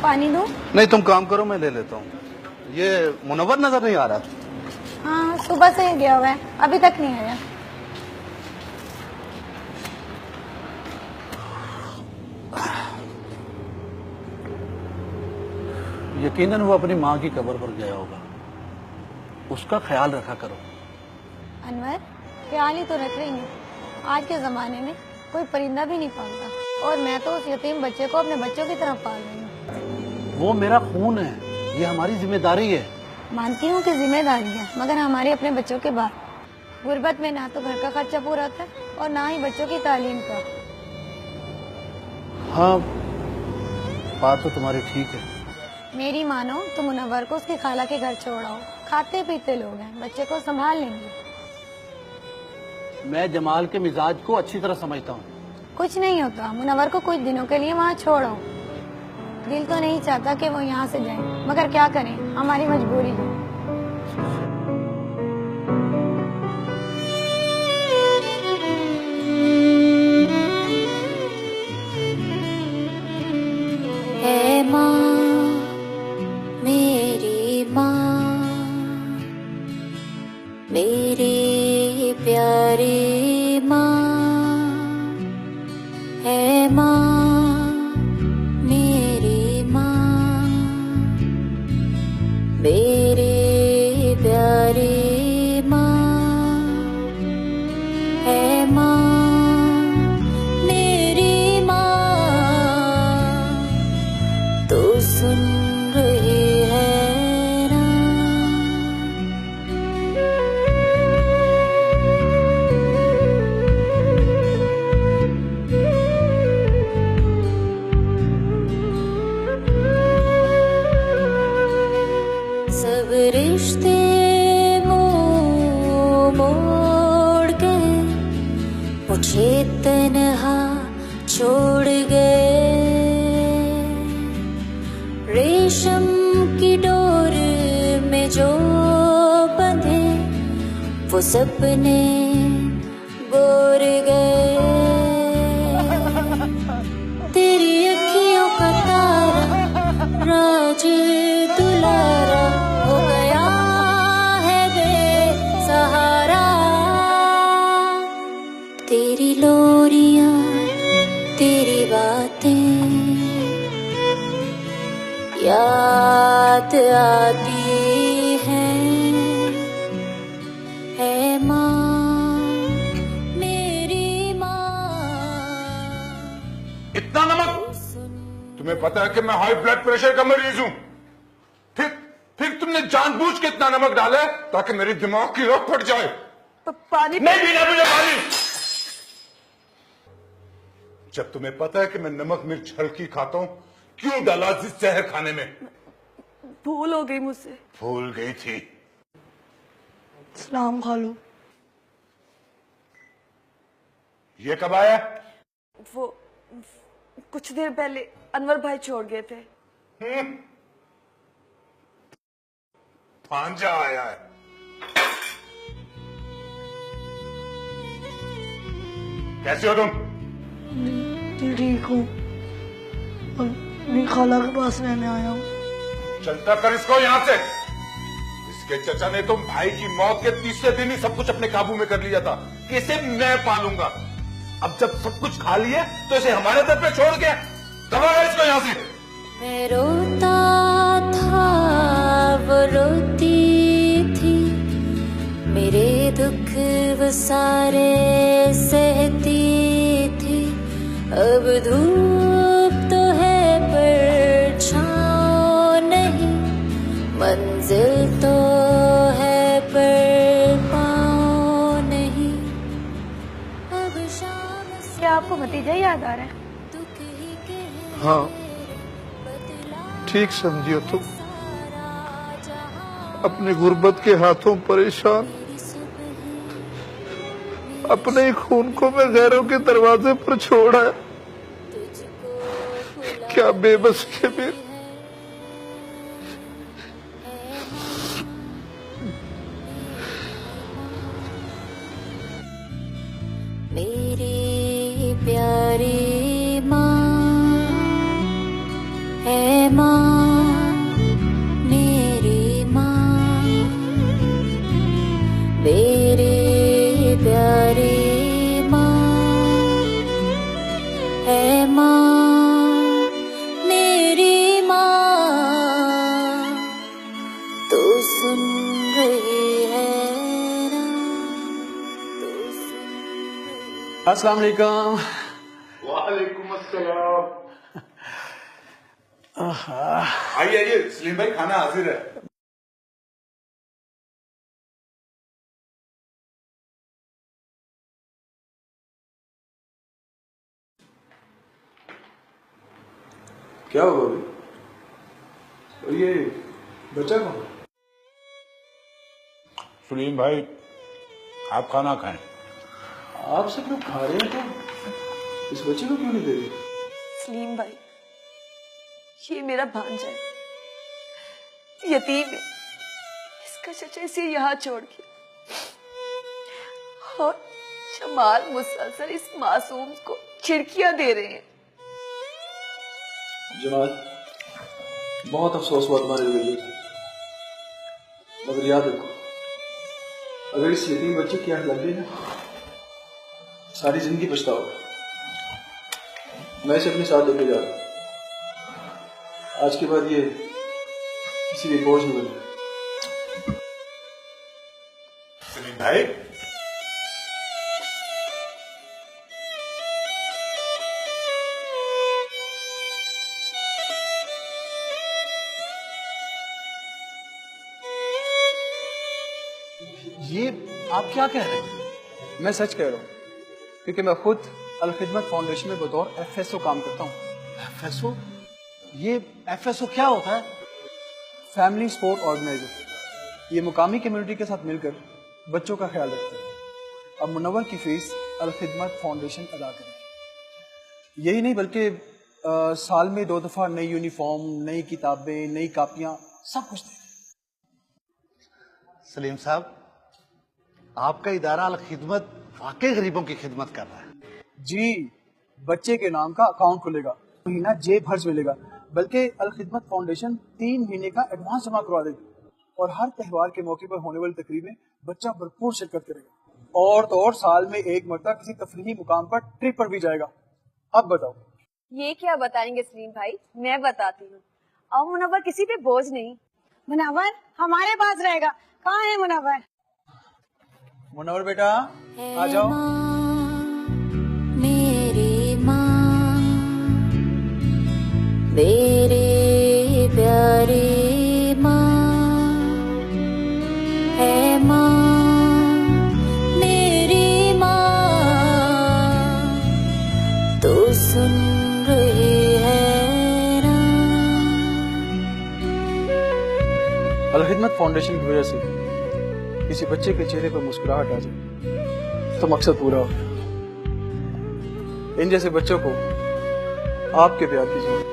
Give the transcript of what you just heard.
पानी दूं? नहीं, तुम काम करो, मैं ले लेता हूँ। ये मुनव्वर नजर नहीं आ रहा। हाँ, सुबह से ही गया हुआ है, अभी तक नहीं आया। यकीनन वो अपनी माँ की कब्र पर गया होगा, उसका ख्याल रखा करो। अनवर, ख्याल ही तो रख रही हूँ। आज के जमाने में कोई परिंदा भी नहीं पालता, और मैं तो उस यतीम बच्चे को अपने बच्चों की तरह पाल रही हूँ। वो मेरा खून है, ये हमारी जिम्मेदारी है। मानती हूँ कि जिम्मेदारी है, मगर हमारे अपने बच्चों के बाद गुर्बत में ना तो घर का खर्चा पूरा होता है और ना ही बच्चों की तालीम का। हाँ, बात तो तुम्हारी ठीक है। मेरी मानो तो मुनव्वर को उसकी खाला के घर छोड़ाओ। खाते पीते लोग हैं, बच्चे को संभाल लेंगे। मैं जमाल के मिजाज को अच्छी तरह समझता हूँ। कुछ नहीं होता, मुनव्वर को कुछ दिनों के लिए वहाँ छोड़ो। दिल तो नहीं चाहता कि वो यहाँ से जाए, मगर क्या करें, हमारी मजबूरी है। है माँ, मेरी माँ, मेरी प्यारी माँ, है माँ, मेरी माँ, मेरी प्यारी माँ, है माँ, मेरी माँ, तो सुन रही है ना। सब रिश्ते मुँह मोड़ गए, मुझे तन्हा छोड़ गए। रेशम की डोर में जो बंधे वो सपने गोर गए। तेरी अखियों का तारा राज दुलारा हो गया है बेसहारा। तेरी लोरियां, तेरी बातें याद आती है माँ, मेरी माँ। इतना नमक? तुम्हें पता है कि मैं हाई ब्लड प्रेशर का मरीज हूं। फिर तुमने जानबूझ के इतना नमक डाला है ताकि मेरे दिमाग की रख फट जाए। पानी नहीं पीना मुझे पानी। जब तुम्हें पता है कि मैं नमक मिर्च हल्की खाता हूं, क्यों डाला जिस जहर खाने में? भूल हो गई मुझसे। भूल गई थी। सलाम खालू। ये कब आया? वो कुछ देर पहले अनवर भाई छोड़ गए थे। भांजा आया है। कैसे हो तुम? ठीक हूँ, अपनी खाला के पास रहने आया हूँ। चलता कर इसको यहाँ से। इसके चचा ने तो भाई की मौत के तीसरे दिन ही सब कुछ अपने काबू में कर लिया था कि इसे मैं पालूंगा। अब जब सब कुछ खा लिया तो इसे हमारे दर पे छोड़ के दबाओ इसको यहाँ से। मैं रोता था, वो रोती थी, मेरे दुख वो सारे सहती थी। अब धूप तो है पर छाँव नहीं, मंजिल तो है पर पाँव नहीं। अब शाम से क्या आपको भतीजा याद आ रहा है? दुख ही के हाँ, ठीक समझियो तुम। अपने गुर्बत के हाथों परेशान, अपने ही खून को मैं गैरों के दरवाजे पर छोड़ा है। क्या बेबस के मेरे। मेरी प्यारी माँ है माँ। रही है ना, तो सुन रही। अस्सलाम वालेकुम। वालेकुम अस्सलाम। आइए आइए सलीम भाई, खाना हाजिर है। क्या हुआ अभी? और ये बच्चा कौन? सलीम भाई, आप खाना खाएं। आप सब लोग खा रहे हैं तो इस बच्चे को क्यों नहीं दे रहे? सलीम भाई, ये मेरा भांजा है, यतीम है। इसका चचा इसे यहाँ छोड़ के और जमाल मुसलसल इस मासूम को खिड़कियां दे रहे हैं। जमाल, बहुत अफसोस हुआ तुम्हारे रवैये से, मगर याद रखो, अगर इस यतीम बच्चे की आंख लग गई ना, सारी जिंदगी पछताओगे। मैं इसे अपने साथ लेके जा रहा हूँ। आज के बाद ये किसी भी बोझ नहीं बने। सलीम भाई, ये आप क्या कह रहे हैं? मैं सच कह रहा हूँ, क्योंकि मैं खुद अल खिदमत फाउंडेशन में बतौर FSO काम करता हूँ। FSO? ये FSO क्या होता है? Family support organiser. ये मुकामी कम्युनिटी के साथ मिलकर बच्चों का ख्याल रखता है। अब मुनव्वर की फीस अल खिदमत फाउंडेशन अदा करेगी। यही नहीं बल्कि साल में 2 दफा नई यूनिफॉर्म, नई किताबें, नई कापियां, सब कुछ देगी। सलीम साहब, आपका इदारा अल खिदमत वाकई गरीबों की खिदमत कर रहा है। जी, बच्चे के नाम का अकाउंट खुलेगा, महीना जेब खर्च मिलेगा, बल्कि अल खिदमत फाउंडेशन 3 महीने का एडवांस जमा करवा देगी और हर त्योहार के मौके पर होने वाली तकरीब में बच्चा भरपूर शिरकत करेगा। और तो और साल में 1 मरतबा किसी तफरीही मुकाम पर ट्रिप पर भी जाएगा। अब बताओ। ये क्या बताएंगे सलीम भाई, मैं बताती हूँ। और मुनव्वर किसी पे बोझ नहीं। मुनव्वर हमारे पास रहेगा। कहाँ है मुनव्वर? मुनव्वर बेटा, आ जाओ। मेरी माँ, मेरे प्यारी माँ है माँ, मेरी माँ, तो सुन रही है ना। अल खिदमत फाउंडेशन की वजह से किसी बच्चे के चेहरे पर मुस्कुराहट आ जाए तो मकसद पूरा हो। इन जैसे बच्चों को आपके प्यार की जरूरत है।